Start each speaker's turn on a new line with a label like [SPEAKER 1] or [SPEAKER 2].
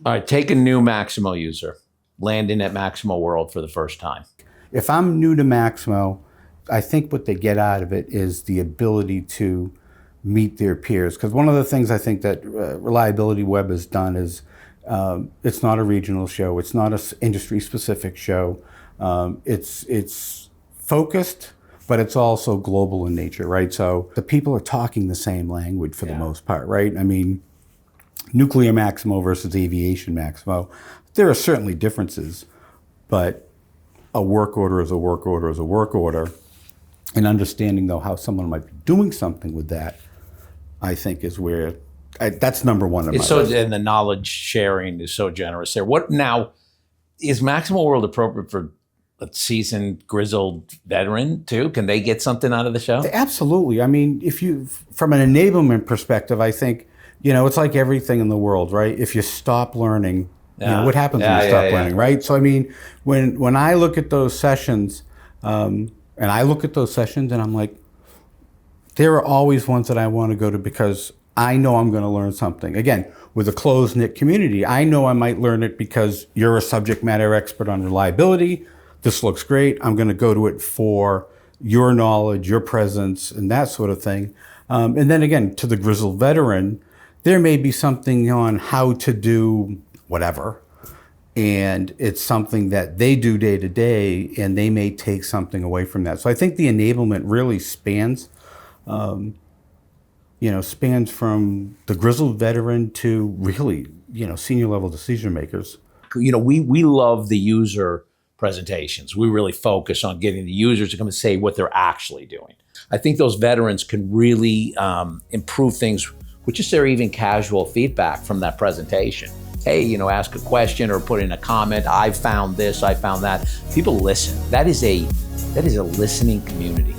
[SPEAKER 1] All right, take a new Maximo user, landing at Maximoworld for the first time.
[SPEAKER 2] If I'm new to Maximo, I think what they get out of it is the ability to meet their peers. Because one of the things I think that Reliabilityweb has done is it's not a regional show. It's not an industry-specific show. It's focused, but it's also global in nature, right? So the people are talking the same language for the most part, right? I mean, nuclear Maximo versus aviation Maximo, there are certainly differences, but a work order is a work order is a work order. And understanding, though, how someone might be doing something with that, I think is where, that's number one.
[SPEAKER 1] It's so, and the knowledge sharing is so generous there. What now, is Maximoworld appropriate for a seasoned, grizzled veteran too? Can they get something out of the show?
[SPEAKER 2] Absolutely. I mean, if you, from an enablement perspective, I think, you know, it's like everything in the world, right? If you stop learning, you know, what happens when you stop learning, right? So, I mean, when I look at those sessions, and I look at those sessions and I'm like, there are always ones that I want to go to because I know I'm going to learn something. Again, with a closed-knit community, I know I might learn it because you're a subject matter expert on reliability. This looks great. I'm going to go to it for your knowledge, your presence, and that sort of thing. And then again, to the grizzled veteran, there may be something on how to do whatever. And it's something that they do day to day, and they may take something away from that. So I think the enablement really spans, spans from the grizzled veteran to really, senior level decision makers.
[SPEAKER 1] We love the user presentations. We really focus on getting the users to come and say what they're actually doing. I think those veterans can really improve things with just their even casual feedback from that presentation. Hey, ask a question or put in a comment. I found this, I found that. People listen. That is a listening community.